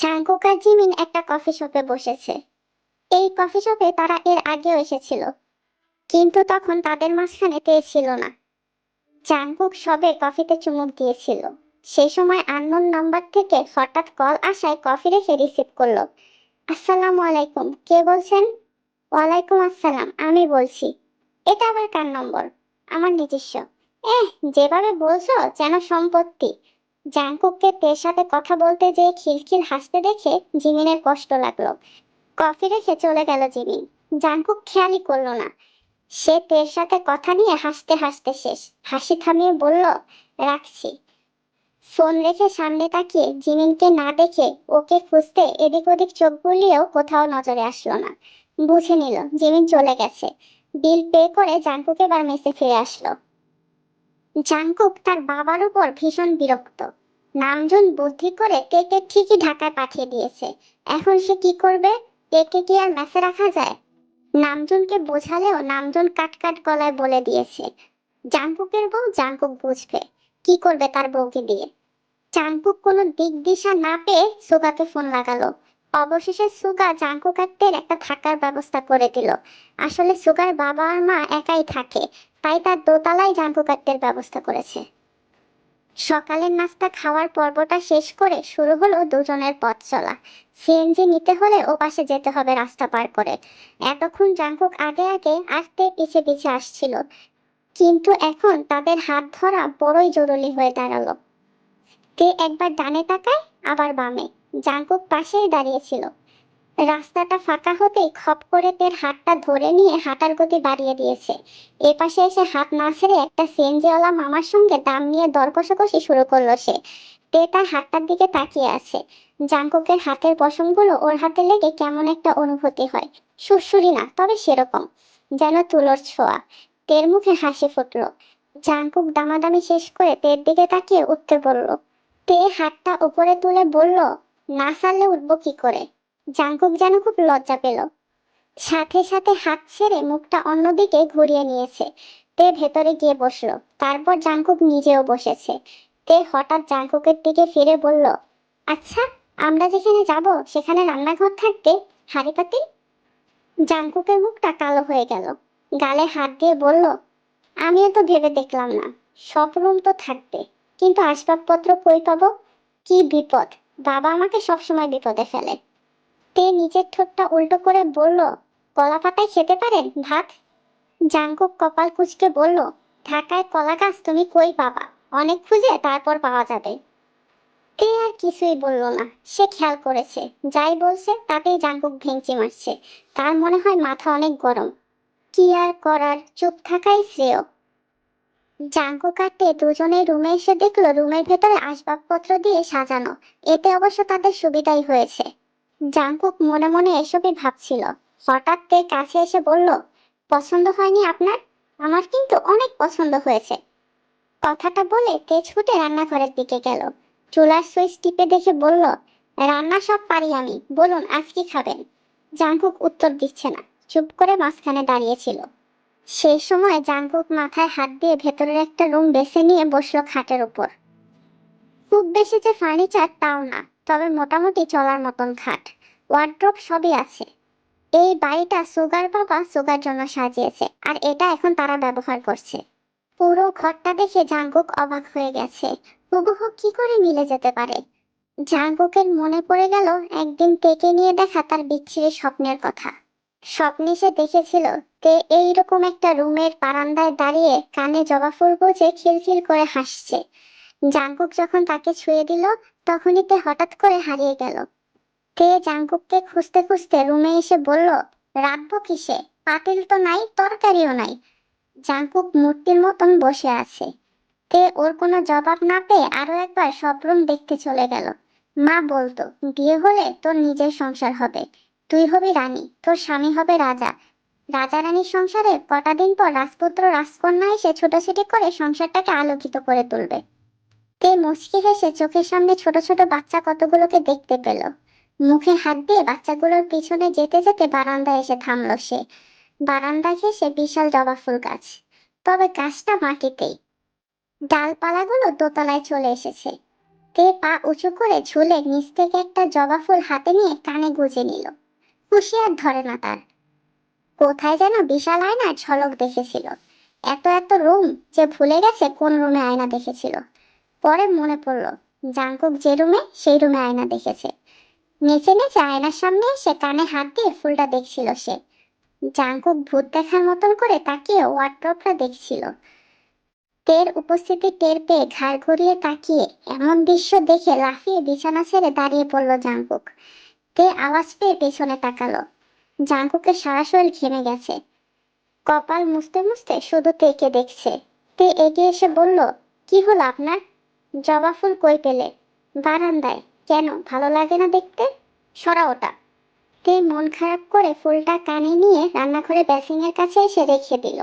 Jungkook আর Jimin একটা coffee শপে বসেছে। এই কফি শপে তারা এর আগেও এসেছিল, কিন্তু তখন তাদের মাঝখানে তে ছিল না। জাঙ্কুক সবে কফিতে চুমুক দিয়েছিল, সেই সময় আননোন নাম্বার থেকে হঠাৎ কল আসায় কফি রেখে রিসিভ করলো। আসসালামু আলাইকুম, কে বলছেন? ওয়ালাইকুম আসসালাম, আমি বলছি। এটা আবার কার নম্বর? আমার নিজস্ব। এহ, যেভাবে বলছো যেন সম্পত্তি। জাঙ্কুককে তের সাথে কথা বলতে যেয়ে খিলখিল হাসতে দেখে জিমিনের কষ্ট লাগলো। কফি রেখে চলে গেল জিমিন। জাঙ্কুক খেয়ালই করলো না সে তের সাথে কথা নিয়ে হাসতে হাসতে শেষ। হাসি থামিয়ে বলল, রাখছি। ফোন রেখে সামনে তাকিয়ে জিমিনকে না দেখে ওকে খুঁজতে এদিক ওদিক চোখ বুলিয়েও কোথাও নজরে আসলো না। বুঝে নিল জিমিন চলে গেছে। বিল পে করে জাঙ্কুক এবার মেসে ফিরে আসলো। জাঙ্কুক তার বাবার উপর ভীষণ বিরক্ত। নামজুন বুদ্ধি করে তেকে ঠিকই ঢাকায় পাঠিয়ে দিয়েছে। এখন সে কি করবে? তেকে কি আর মেসে রাখা যায়? নামজুনকে বোঝালেও নামজুন কাট কাট গলায় বলে দিয়েছে, জাঙ্কুকের বউ জাঙ্কুক বুঝবে। কি করবে তার বউকে দিয়ে? জাঙ্কুক কোনো দিক দিশা না পেয়ে সুগাকে ফোন লাগালো। অবশেষে সুগা জাঙ্কুক আর তের একটা থাকার ব্যবস্থা করে দিল। আসলে সুগার বাবা আর মা একাই থাকে, তাই তার দোতলায় জাঙ্কুক আর তের ব্যবস্থা করেছে। সকালের নাস্তা খাওয়ার পর্বটা শেষ করে শুরু হলো দুজনের পথ চলা। সিএনজি নিতে হলে ও পাশে যেতে হবে রাস্তা পার করে। এতক্ষণ জাঙ্কুক আগে আগে আসতে পিছে পিছে আসছিল, কিন্তু এখন তাদের হাত ধরা বড়ই জরুরি হয়ে দাঁড়ালো। তে একবার ডানে তাকায়, আবার বামে। জাঙ্কুক পাশেই দাঁড়িয়েছিল। রাস্তাটা ফাঁকা হতেই খপ করে তের হাতটা ধরে নিয়ে হাঁটার গতি বাড়িয়ে দিয়েছে। এপাশে এসে হাত না ছেড়ে একটা সিএনজিওয়ালা মামার সঙ্গে দাম নিয়ে দর কষাকষি শুরু করলো সে। তে তার হাতটার দিকে তাকিয়ে আছে। জাঙ্কুকের হাতের পশমগুলো ওর হাতে লেগে কেমন একটা অনুভূতি হয়। সুড়সুড়ি না, তবে সেরকম, যেন তুলোর ছোঁয়া। তের মুখে হাসি ফুটলো। জাঙ্কুক দামাদামি শেষ করে তের দিকে তাকিয়ে উঠতে বলল। তে হাতটা উপরে তুলে বলল, না ছাড়লে উঠবো কি করে? জাঙ্কুক যেন খুব লজ্জা পেল, সাথে সাথে হাত ছেড়ে মুখটা অন্যদিকে ঘুরিয়ে নিয়েছে। তে ভেতরে গিয়ে বসলো, তারপর জাঙ্কুক নিজেও বসেছে। তে হঠাৎ জাঙ্কুকের দিকে ফিরে বলল, আচ্ছা, আমরা যেখানে যাব সেখানে রান্নাঘর থাকবে? হাঁড়ি পাতিল? জাঙ্কুকের মুখটা কালো হয়ে গেল, গালে হাত দিয়ে বলল, আমিও তো ভেবে দেখলাম না। সব রুম তো থাকবে, কিন্তু আসবাবপত্র কই পাবো? কি বিপদ! বাবা আমাকে সবসময় বিপদে ফেলে। তে নিজের ঠোঁটটা উল্টো করে বলল, কলা পাতায় খেতে পারেন ভাত? জাঙ্কুক কপাল কুঁচকে বলল, ঢাকায় কলা গাছ তুমি কই পাবা? অনেক খুঁজে তারপর পাওয়া যাবে। তে আর কিছুই বলল না। সে খেয়াল করেছে যাই বলছে তাতেই জাঙ্কুক ভেঙচি মারছে। তার মনে হয় মাথা অনেক গরম। কি আর করার, চুপ থাকাই শ্রেয়। জাঙ্কুক আর তে দুজনেই রুমে এসে দেখলো রুমের ভেতরে আসবাবপত্র দিয়ে সাজানো। এতে অবশ্য তাদের সুবিধাই হয়েছে। জাঙ্কুক মনে মনে এসবই ভাবছিল। হঠাৎ তে কাছে এসে বলল, পছন্দ হয়নি আপনার? আমার কিন্তু অনেক পছন্দ হয়েছে। কথাটা বলে তে ছুটে রান্নাঘরের দিকে গেল। চুলার সুইচ টিপে দেখে বলল, রান্না সব পারি আমি, বলুন আজ কি খাবেন? জাঙ্কুক উত্তর দিচ্ছে না, চুপ করে মাঝখানে দাঁড়িয়েছিল। সেই সময় জাঙ্কুক মাথায় হাত দিয়ে ভেতরের একটা রুম বেছে নিয়ে বসলো খাটের উপর। খুব বেশি যে ফার্নিচার তাও না, তবে মোটামুটি চলার মতন খাট, ওয়ার্ড্রোব সবই আছে। এই বাড়িটা সুগার বাবা সুগার জন্য সাজিয়েছে, আর এটা এখন তারা ব্যবহার করছে। পুরো ঘরটা দেখে জাঙ্কুক অবাক হয়ে গেছে। হুবহু কি করে মিলে যেতে পারে? জাঙ্কুকের মনে পড়ে গেল একদিন তেকে নিয়ে দেখা তার বিচ্ছিরি স্বপ্নের কথা। স্বপ্নে সে দেখেছিল তে এইরকম একটা রুমের বারান্দায় দাঁড়িয়ে কানে জবা ফুল গুজে খিলখিল করে হাসছে। জাঙ্কুক যখন তাকে ছুঁয়ে দিল, তখনই তে হঠাৎ করে হারিয়ে গেল। তে জাঙ্কুককে খুঁজতে খুঁজতে রুমে এসে বলল, রাখবো কিসে? পাতিল তো নাই, তরকারিও নাই। জাঙ্কুক মূর্তির মতন বসে আছে। তে ওর কোনো জবাব না পেয়ে আরো একবার সব রুম দেখতে চলে গেল। মা বলতো, বিয়ে হলে তোর নিজের সংসার হবে, তুই হবি রানী, তোর স্বামী হবে রাজা। রাজা রানীর সংসারে কটা দিন পর রাজপুত্র রাজকন্যা এসে ছোটাছুটি করে সংসারটাকে আলোকিত করে তুলবে। তে মুচকি হেসে চোখের সামনে ছোট ছোট বাচ্চা কতগুলোকে দেখতে পেল। মুখে হাত দিয়ে বাচ্চাগুলোর পিছনে যেতে যেতে বারান্দায় এসে থামলো সে। বারান্দা ঘেঁষে বিশাল জবা ফুল গাছ, তবে গাছটা মাটিতেই। ডালপালাগুলো দোতলায় চলে এসেছে। তে পা উঁচু করে ঝুলে নিচ থেকে একটা জবা ফুল হাতে নিয়ে কানে গুজে নিল। খুশি আর ধরে না তার। কোথায় যেন বিশাল আয়নার ঝলক দেখেছিল। এত এত রুম যে ভুলে গেছে কোন রুমে আয়না দেখেছিল। পরে মনে পড়লো, জাংকুক যে রুমে সেই রুমে আয়না দেখেছে। নেচে নেচে আয়নার সামনে এসে কানে হাত দিয়ে ফুলটা দেখছিল সে। জাংকুক ভূত দেখার মতন করে তাকিয়ে ওয়ার্ড্রপটা দেখছিল। তের উপস্থিতি টের পেয়ে ঘাড় ঘুরিয়ে তাকিয়ে এমন দৃশ্য দেখে লাফিয়ে বিছানা ছেড়ে দাঁড়িয়ে পড়ল জাংকুক। তে আওয়াজ পেয়ে পেছনে তাকালো। জাংকুকের সারা শরীর ঘেমে গেছে। কপাল মুছতে মুছতে শুধু তেকে দেখছে। তে এগিয়ে এসে বলল, কি হলো আপনার? জবা ফুল কই পেলে? বারান্দায়। কেন, ভালো লাগে না দেখতে? সরা ওটা। তে মন খারাপ করে ফুলটা কানে নিয়ে রান্নাঘরে বেসিনের কাছে এসে রেখে দিল।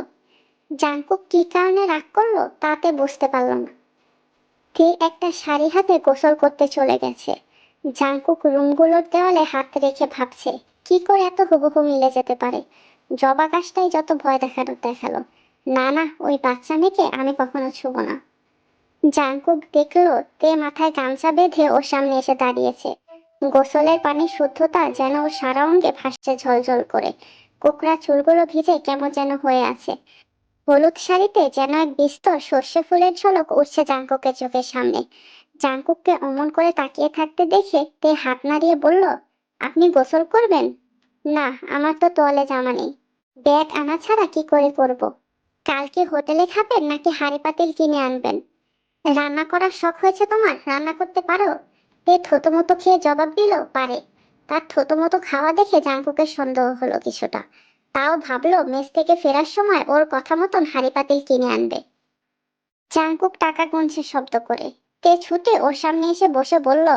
জাংকুক কি কারণে রাগ করলো তাতে বুঝতে পারল না। তে একটা শাড়ি হাতে গোসল করতে চলে গেছে। জাংকুক রুমগুলোর দেওয়ালে হাত রেখে ভাবছে, কি করে এত হুবহু মিলে যেতে পারে। জবা গাছটাই যত ভয় দেখালো। না না, ওই বাচ্চা মেয়েকে আমি কখনো ছুবো না। জাংকুক দেখলো তে মাথায় গামছা বেঁধে ওর সামনে এসে দাঁড়িয়েছে। গোসলের পানির শুদ্ধতা যেন ওর সারা অঙ্গে ভাসছে ঝলঝল করে। কোকড়া চুলগুলো ভিজে কেমন যেন হয়ে আছে। হলুদ শাড়িতে যেন এক বিস্তর সর্ষে ফুলের ঝলক উঠছে জাংকুকের চোখের সামনে। জাংকুককে অমন করে তাকিয়ে থাকতে দেখে তে হাত নাড়িয়ে বলল, আপনি গোসল করবেন? না, আমার তো তোয়ালে জামা নেই। ব্যাগ আনা ছাড়া কি করে করব? কালকে হোটেলে খাবেন নাকি হাঁড়ি পাতিল কিনে আনবেন? রান্না করার শখ হয়েছে তোমার? রান্না করতে পারো? তে থতমত খেয়ে জবাব দিল, পারে। তার থতমত খাওয়া দেখে জাংকুকের সন্দেহ হলো কিছুটা। তাও ভাবলো মেস থেকে ফেরার সময় ওর কথা মতন হাঁড়ি পাতিল কিনে আনবে। জাংকুক টাকা গুনছে শব্দ করে। তে ছুটে ওর সামনে এসে বসে বলল,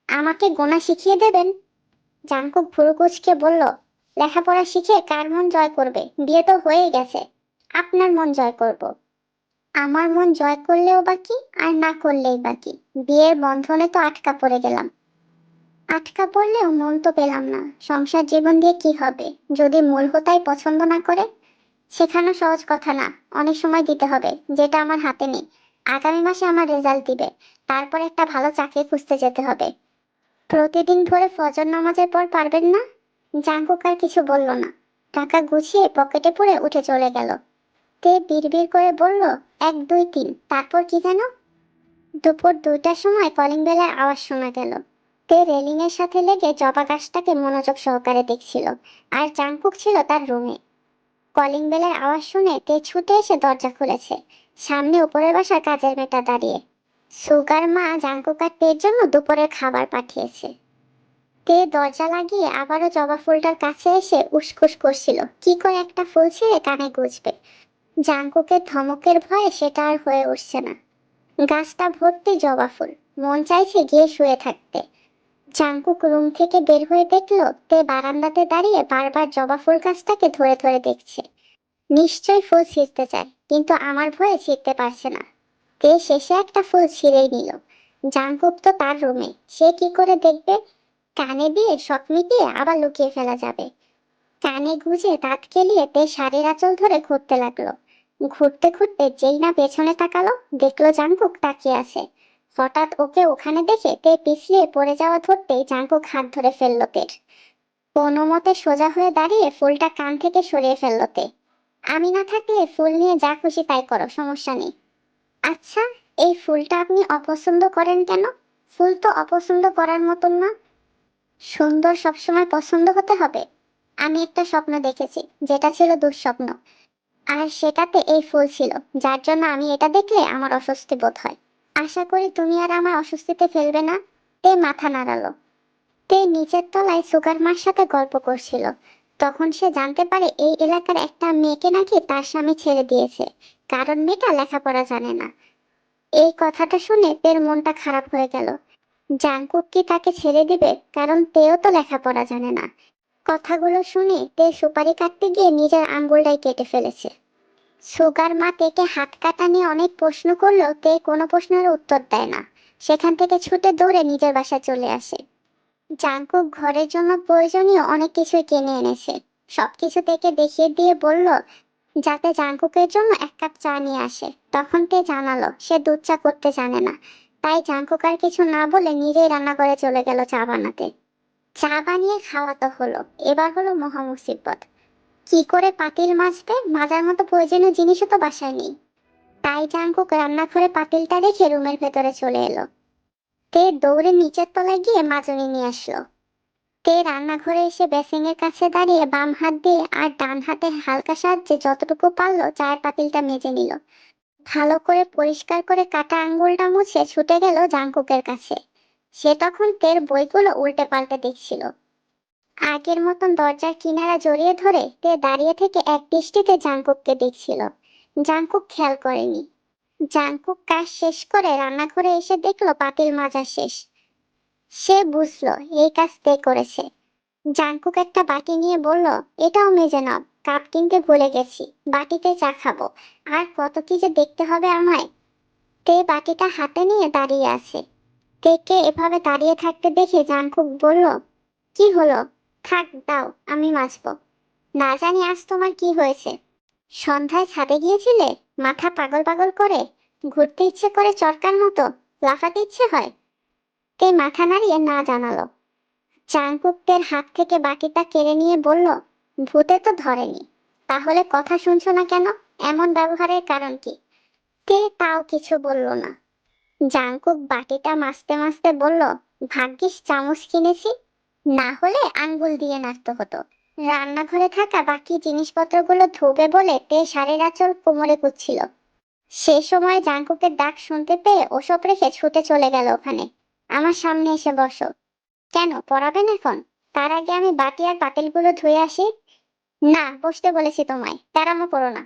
আমাকে গোনা শিখিয়ে দেবেন? জাংকুক ভুরু কুঁচকে বলল, লেখাপড়া শিখে কার মন জয় করবে? বিয়ে তো হয়ে গেছে। আপনার মন জয় করব। আমার মন জয় করলেও বাকি, আর না করলেই বাকি। বিয়ের বন্ধনে তো আটকা পড়ে গেলাম। আটকা পড়লেও মন তো পেলাম না। সংসার জীবন দিয়ে কি হবে যদি মূল হোতাই পছন্দ না করে? শেখানো সহজ কথা না, অনেক সময় দিতে হবে, যেটা আমার হাতে নেই। আগামী মাসে আমার রেজাল্ট দিবে। তারপর একটা ভালো চাকরি খুঁজতে যেতে হবে। প্রতিদিন ভোরে ফজর নামাজের পর পারবেন না? জাঙ্কুক আর কিছু বলল না। টাকা গুছিয়ে পকেটে পুরে উঠে চলে গেল। তে বিড়বিড় করে বলল, 1 2 3, তারপর কি যেন? দুপুর 2টার সময় কলিং বেলের আওয়াজ শোনা গেল। তে রেলিং এর সাথে লেগে জবা গাছটাকে মনোযোগ সহকারে দেখছিল। আর জাঙ্কুক ছিল তার রুমে। কলিং বেলের আওয়াজ শুনে তে ছুটে এসে দরজা খুলেছে। সামনে উপরের বাসার কাজের মেয়েটা দাঁড়িয়ে। সুগার মা জাঙ্কুক আর তের জন্য দুপুরের খাবার পাঠিয়েছে। তে দরজা লাগিয়ে আবারও জবা ফুলটার কাছে এসে উসখুস করছিল কি করে একটা ফুল ছিঁড়ে কানে গুজবে। জাঙ্কুকের ধমকের ভয়ে সেটা আর হয়ে উঠছে না। গাছটা ভর্তি জবা ফুল। মন চাইছে গিয়ে শুয়ে থাকতে। জাঙ্কুক রুম থেকে বের হয়ে দেখলো তে বারান্দাতে দাঁড়িয়ে বারবার জবা ফুল গাছটাকে ধরে ধরে দেখছে। নিশ্চয় ফুল ছিঁড়তে চায়, কিন্তু আমার ভয়ে ছিঁড়তে পারছে না। তে শেষে একটা ফুল ছিঁড়েই নিল। জাঙ্কুক তো তার রুমে, সে কি করে দেখবে? কানে দিয়ে শখ মিটিয়ে আবার লুকিয়ে ফেলা যাবে। কানে গুঁজে দাঁত কেলিয়ে তে শাড়ির আঁচল ধরে ঘুরতে লাগলো। ঘুরতে ঘুরতে যেই না পেছনে তাকালো, দেখলো জাঙ্কুক তাকিয়ে আছে। হঠাৎ ওকে ওখানে দেখে তে পিছলিয়ে পড়ে যাওয়া ধরতেই জাঙ্কুক হাত ধরে ফেললো তের। কোনো মতে সোজা হয়ে দাঁড়িয়ে ফুলটা কান থেকে সরিয়ে ফেললো তে। আমি না থাকলে ফুল নিয়ে যা খুশি তাই করো, সমস্যা নেই। আচ্ছা, এই ফুলটা আপনি অপছন্দ করেন কেন? ফুল তো অপছন্দ করার মতন না। সুন্দর সবসময় পছন্দ হতে হবে? আমি একটা স্বপ্ন দেখেছি, যেটা ছিল দুঃস্বপ্ন। আর সেটাতে এই ফুল ছিল, যার জন্য আমি এটা দেখলে আমার অস্বস্তি বোধ হয়। আশা করি তুমি আর আমার অস্বস্তিতে ফেলবে না। তে মাথা নাড়ালো। তে নিচের তলায় সুগার মার সাথে গল্প করছিল। তখন সে জানতে পারে এই এলাকার একটা মেয়েকে নাকি তার স্বামী ছেড়ে দিয়েছে, কারণ মেয়েটা লেখাপড়া জানে না। এই কথাটা শুনে তের মনটা খারাপ হয়ে গেল। জাংকুক কি তাকে ছেড়ে দিবে কারণ তেও তো লেখাপড়া জানে না? কথাগুলো শুনে তে সুপারি কাটতে গিয়ে নিজের আঙ্গুলটাই কেটে ফেলেছে। সুগার মা তেকে হাত কাটা নিয়ে অনেক প্রশ্ন করলেও তে কোনো প্রশ্নের উত্তর দেয় না। সেখান থেকে ছুটে দৌড়ে নিজের বাসায় চলে আসে। জাংকুক ঘরের জন্য প্রয়োজনীয় অনেক কিছুই কিনে এনেছে। সবকিছু তেকে দেখিয়ে দিয়ে বলল যাতে জাংকুকের জন্য 1 কাপ চা নিয়ে আসে। তখন তে জানালো সে দুধ চা করতে জানে না। তাই জাঙ্কুক আর কিছু না বলে নিজেই রান্না করে চলে গেল চা বানাতে। চা বানিয়ে খাওয়া তো হলো, এবার হলো মহা মুসিবত। কি করে পাতিল মাজবে? মাজার মতো প্রয়োজনীয় জিনিসও তো বাসায় নেই। তাই জাঙ্কুক রান্নাঘরে পাতিলটা রেখে রুমের ভেতরে চলে এলো। তে দৌড়ে নিচের তলায় গিয়ে মাজনি নিয়ে আসলো। তে রান্নাঘরে এসে বেসিনের কাছে দাঁড়িয়ে বাম হাত দিয়ে আর ডান হাতে হালকা সাহায্যে যতটুকু পারলো চায়ের পাতিলটা মেজে নিল। ভালো করে পরিষ্কার করে কাটা আঙ্গুলটা মুছে ছুটে গেল জাঙ্কুকের কাছে। সে তখন তের বইগুলো উল্টে পাল্টে দেখছিল। আগের মতন দরজার কিনারা জড়িয়ে ধরে তে দাঁড়িয়ে থেকে এক দৃষ্টিতে জাঙ্কুককে দেখছিল। জাঙ্কুক খেয়াল করেনি। জাঙ্কুক কাজ শেষ করে রান্নাঘরে এসে দেখলো পাতিল মাজা শেষ। সে বুঝলো এই কাজ তে করেছে। জাঙ্কুক একটা বাটি নিয়ে বলল, এটাও মেজে নাও, কাপ কিনতে ভুলে গেছি, বাটিতে চা খাবো, আর কত কি যে দেখতে হবে আমায়। তে বাটিটা হাতে নিয়ে দাঁড়িয়ে আছে। তেকে এভাবে দাঁড়িয়ে থাকতে দেখে জাঙ্কুক বলল, কি হলো? থাক দাও, আমি মাজবো। না জানি আজ তোমার কি হয়েছে। সন্ধ্যায় ছাদে গিয়েছিলে? মাথা পাগল পাগল করে? ঘুরতে ইচ্ছে করে চরকার মতো? লাফাতে ইচ্ছে হয়? তে মাথা নাড়িয়ে না জানালো। জাঙ্কুকের হাত থেকে বাটিটা কেড়ে নিয়ে বলল, ভূতে তো ধরেনি, তাহলে কথা শুনছো না কেন? এমন ব্যবহারের কারণ কি? তে তাও কিছু বলল না। জাঙ্কুক বাটিটা মাজতে মাজতে বলল, ভাগ্যিস চামচ কিনেছি, না হলে আঙ্গুল দিয়ে নাড়তে হতো। রান্নাঘরে থাকা বাকি জিনিসপত্রগুলো ধোবে বলে তে শাড়ির আঁচল কোমরে কুচ্ছিল। সে সময় জাঙ্কুকের ডাক শুনতে পেয়ে ওসব রেখে ছুটে চলে গেল ওখানে। আমার সামনে এসে বসো। কেন, পড়াবেন এখন? তার আগে আমি বাটি আর পাতিলগুলো ধুয়ে আসি। না, বসতে বলেছি তোমায়, তেরামো করো না।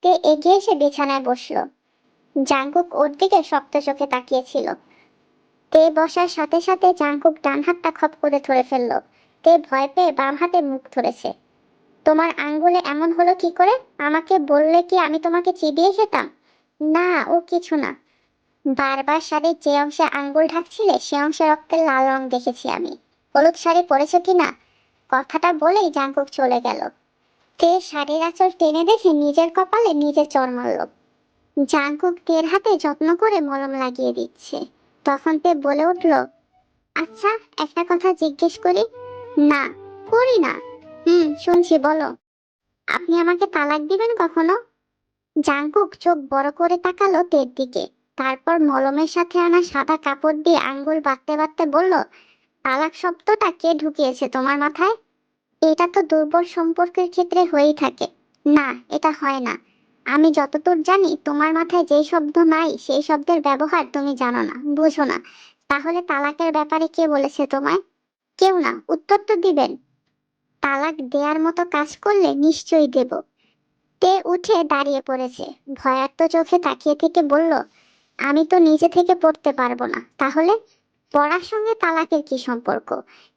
তে এগিয়ে এসে বিছানায় বসলো। জাঙ্কুক ওর দিকে শক্ত চোখে তাকিয়েছিল। তে বসার সাথে সাথে জাঙ্কুক ডান হাতটা খপ করে ধরে ফেললো। তে ভয় পেয়ে বাম হাতে মুখ ধরেছে। তোমার আঙ্গুলে এমন হলো কি করে? আমাকে বললে কি আমি তোমাকে চিবিয়ে খেতাম? না, ও কিছু না। বারবার শাড়ির যে অংশে আঙ্গুল ঢাকছিলে সে অংশে রক্তের লাল রং দেখেছি আমি। হলুদ শাড়ি পরেছো কিনা? কথাটা বলেই জাঙ্কুক চলে গেল। তে শাড়ির আঁচল টেনে দেখে নিজের কপালে নিজে চড় মারল। জাঙ্কুক তের হাতে যত্ন করে মলম লাগিয়ে দিচ্ছে। তখন তে বলে উঠল, আচ্ছা, একটা কথা জিজ্ঞেস করি? না, করি না। শুনছি, বলো। আপনি আমাকে তালাক দিবেন কখনো? জাঙ্কুক চোখ বড় করে তাকালো তের দিকে। তারপর মলমের সাথে আনা সাদা কাপড় দিয়ে আঙ্গুল বাঁধতে বাঁধতে বলল, তালাক শব্দটা কে ঢুকিয়েছে তোমার মাথায়? এটা তো দুর্বল সম্পর্কের ক্ষেত্রে হয়েই থাকে। না, এটা হয় না। আমি যতদূর জানি তোমার মাথায় যেই শব্দ নাই সেই শব্দের ব্যবহার তুমি জানো না, বুঝো না। তাহলে তালাকের ব্যাপারে কে বলেছে তোমায়? কেউ না, উত্তর তো দিবেন। তালাক দেওয়ার মতো কাজ করলে নিশ্চয়ই দেব। তে উঠে দাঁড়িয়ে পড়েছে। ভয়ার্ত চোখে তাকিয়ে থেকে বলল, আমি তো নিজে থেকে পড়তে পারবো না, তাহলে পড়ার সঙ্গে তালাকের কি সম্পর্ক?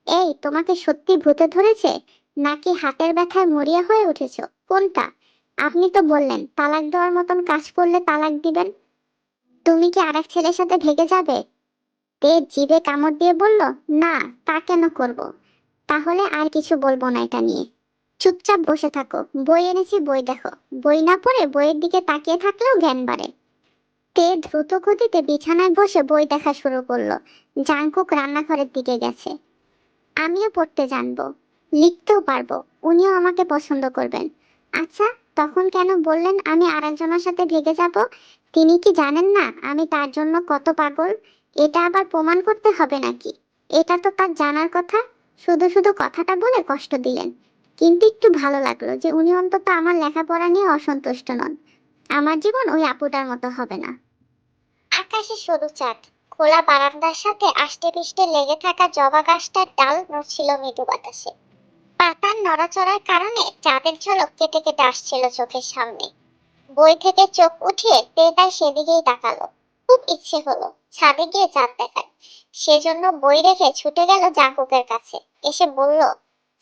এই, তোমাকে সত্যি ভূতে ধরেছে, নাকি হাতের ব্যথায় মরিয়া হয়ে উঠেছো? কোনটা? আপনি তো বললেন তালাক দেওয়ার মতন কাজ করলে তালাক দিবেন। তুমি কি আরেক ছেলের সাথে ভেগে যাবে? তে জিভে কামড় দিয়ে বলল, না, তা কেন করব? তাহলে আর কিছু বলবো না এটা নিয়ে। চুপচাপ বসে থাকো, বই এনেছি, বই দেখো। বই না পড়ে বইয়ের দিকে তাকিয়ে থাকলেও জ্ঞান বাড়ে। তে দ্রুত গতিতে বিছানায় বসে বই দেখা শুরু করলো। জাঙ্কুক রান্নাঘরের দিকে গেছে। আমিও পড়তে জানবো, লিখতেও পারবো, উনিও আমাকে পছন্দ করবেন। আচ্ছা, তখন কেন বললেন আমি আরেকজনের সাথে ভেগে যাব? তিনি কি জানেন না আমি তার জন্য কত পাগল? এটা আবার প্রমাণ করতে হবে নাকি? এটা তো তার জানার কথা। শুধু শুধু কথাটা বলে কষ্ট দিলেন। কিন্তু একটু ভালো লাগলো যে উনি অন্তত আমার লেখাপড়া নিয়ে অসন্তুষ্ট নন। আমার জীবন ওই আপুটার মতো হবে না। আকাশে সরু চাঁদ, খোলা বারান্দার সাথে আষ্টে পৃষ্ঠে লেগে থাকা জবা গাছটার ডাল নড়ছিল মৃদু বাতাসে। পাতার নড়াচড়ার কারণে চাঁদের ঝলক কেটে কেটে আসছিল চোখের সামনে। বই থেকে চোখ উঠিয়ে তেতাই সেদিকেই তাকালো। খুব ইচ্ছে হলো ছাদে গিয়ে চাঁদ দেখার। সেজন্য বই রেখে ছুটে গেল জাঙ্কুকের কাছে। এসে বলল,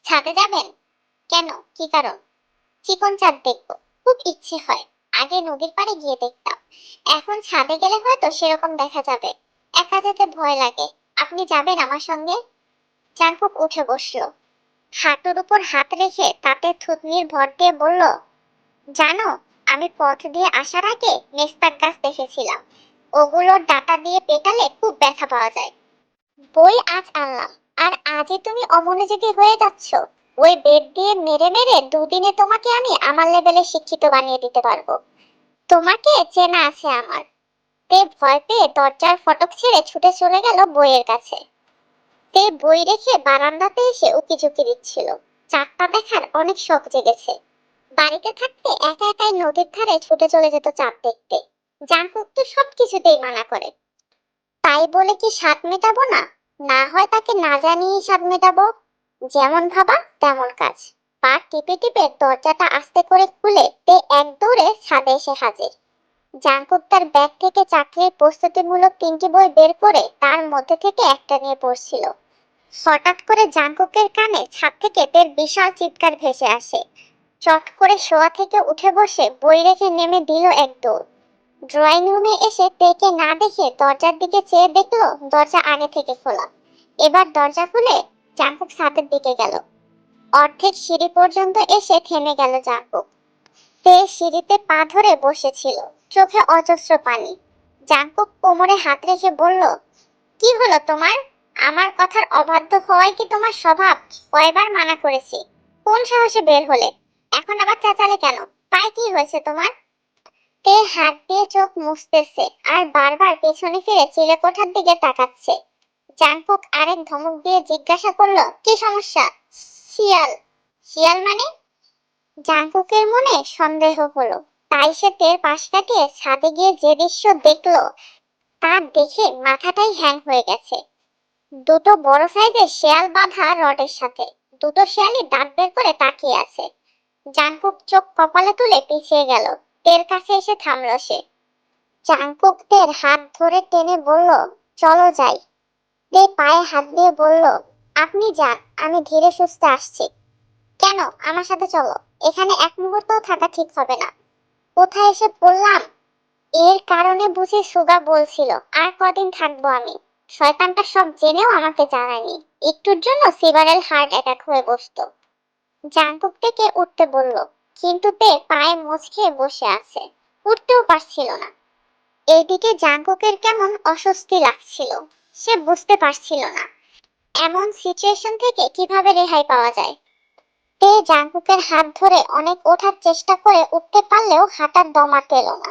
ছাদে যাবেন? কেন, কি কারণ? চিকন চাঁদ দেখবো, খুব ইচ্ছে হয়। আগে নদীর পাড়ে গিয়ে দেখতাম, এখন ছাদে গেলে হয়তো সেরকম দেখা যাবে। একা যেতে ভয় লাগে। আপনি যাবেন আমার সঙ্গে? জাঙ্কুক উঠে বসলো। হাঁটুর উপর হাত রেখে তাতে থুতনির ভর দিয়ে বলল, জানো, আমি পথ দিয়ে আসার আগে মেস্তাক গাছ দেখেছিলাম। ওগুলোর ডাটা দিয়ে পেটালে খুব ব্যথা পাওয়া যায়। বই আজ আনলাম, আর আজই তুমি অমনোযোগী হয়ে যাচ্ছ। ওই বেড দিয়ে মেরে মেরে দুদিনে তোমাকে আমি আমার লেভেলে শিক্ষিত বানিয়ে দিতে পারবো। তোমাকে চেনা আছে আমার। তে ভয় পেয়ে দরজার ফটক ছেড়ে ছুটে চলে গেল বইয়ের কাছে। তে বই রেখে বারান্দাতে এসে উকিঝুঁকি দিচ্ছিল। চাঁদটা দেখার অনেক শখ জেগেছে। বাড়িতে থাকতে একা একাই নদীর ধারে ছুটে চলে যেত চাঁদ দেখতে। জাংকুক তো সবকিছুতেই মানা করে। তাই বলে কি স্বাদ মেটাবো না? না হয় তাকে না জানিয়েই স্বাদ মেটাবো। যেমন ভাবা তেমন কাজ। পা টিপে টিপে দরজাটা আস্তে করে খুলে তে এক দৌড়ে ছাদে এসে হাজির। জাংকুক তার ব্যাগ থেকে চাকরির প্রস্তুতিমূলক 3টি বই বের করে তার মধ্যে থেকে একটা নিয়ে পড়ছিল। হঠাৎ করে জাংকুকের কানে ছাদ থেকে তের বিশাল চিৎকার ভেসে আসে। চট করে শোয়া থেকে উঠে বসে বই রেখে নেমে দিল এক দৌড়। ড্রয়িং রুমে এসে তেকে না দেখে দরজার দিকে চেয়ে দেখলো দরজা আগে থেকে খোলা। এবার দরজা খুলে জাংকুক ছাদের দিকে গেল। অর্ধেক সিঁড়ি পর্যন্ত এসে থেমে গেল জাংকুক। তে সিঁড়িতে পা ধরে বসেছিল, চোখে অজস্র পানি। জাংকুক কোমরে হাত রেখে বলল, কি হলো তোমার? আমার কথার অবাধ্য হওয়াই কি তোমার স্বভাব? কয়বার মানা করেছি। কোন সাহসে বের হলে? এখন আবার চেঁচালে কেন? পায়ে কি হয়েছে তোমার? তে হাত দিয়ে চোখ মুছতেছে আর বারবার পেছনে ফিরে চিলেকোঠার দিকে তাকাচ্ছে। জাংকুক আরেক ধমক দিয়ে জিজ্ঞাসা করলো, কি সমস্যা? শিয়াল। শিয়াল মানে? জাংকুকের মনে সন্দেহ হলো। তাই সে তের পাশ কাটিয়ে ছাদে গিয়ে যে দৃশ্য দেখলো তা দেখে মাথাটাই হ্যাং হয়ে গেছে। দুটো বড় সাইজের শেয়াল বাঁধা রডের সাথে। দুটো শেয়ালই দাঁত বের করে তাকিয়ে আছে। জাংকুক চোখ কপালে তুলে পিছিয়ে গেল। তের কাছে এসে থামলো সে। জাংকুক তের হাত ধরে টেনে বলল, চলো যাই। তে পায়ে হাত দিয়ে বলল, আপনি যান, আমি ধীরে সুস্থে আসছি। কেন? আমার সাথে চলো। এখানে এক মুহূর্তও থাকা ঠিক হবে না। কোথায় এসে পড়লাম? এর কারণে বুঝি সুগা বলছিল আর কদিন থাকবো আমি। শয়তানটা সব জেনেও আমাকে জানায়নি। একটুর জন্য সিবারেল হার্ট অ্যাটাক হয়ে বসতো। জাংকুক থেকে উঠতে বলল, কিন্তু তে পায়ে মোচ খেয়ে বসে আছে, উঠতেও পারছিল না। এইদিকে জাংকুকের কেমন অস্বস্তি লাগছিল। সে বুঝতে পারছিল না এমন সিচুয়েশন থেকে কিভাবে রেহাই পাওয়া যায়। তে জাংকুকের হাত ধরে অনেক ওঠার চেষ্টা করে উঠতে পারলেও হাঁটার দমাতে এলো না।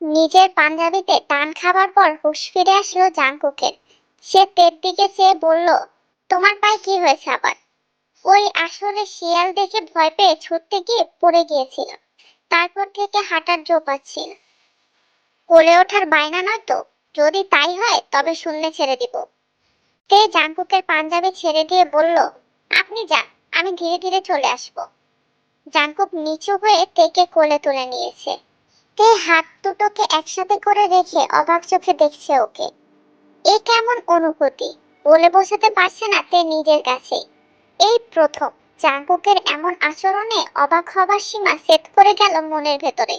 নিজের পাঞ্জাবিতে টান খাবার পর হুঁশ ফিরে আসলো জাংকুকের। সে তের দিকে চেয়ে বলল, তোমার পায়ে কি হয়েছে আবার? ওই আসলে শিয়াল দেখে ভয় পেয়ে ছুটতে গিয়ে পড়ে গিয়েছিল। তারপর থেকে হাঁটার জো পাচ্ছি না। কোলে ওঠার বায়না নয় তো? যদি তাই হয় তবে শূন্যে ছেড়ে দিব। তে জাংকুকের পাঞ্জাবি ছেড়ে দিয়ে বলল, আপনি যান, আমি ধীরে ধীরে চলে আসব। জাংকুক নিচু হয়ে তেকে কোলে তুলে নিয়েছে। তে হাত দুটোকে একসাথে করে রেখে অবাক চোখে দেখছে ওকে। এ কেমন অনুভূতি? বলে বোঝাতে পারছে না তে নিজের কাছে। এই প্রথম জাংকুকের এমন আচরণে অবাক হবার সীমা সেট করে গেল মনের ভেতরে।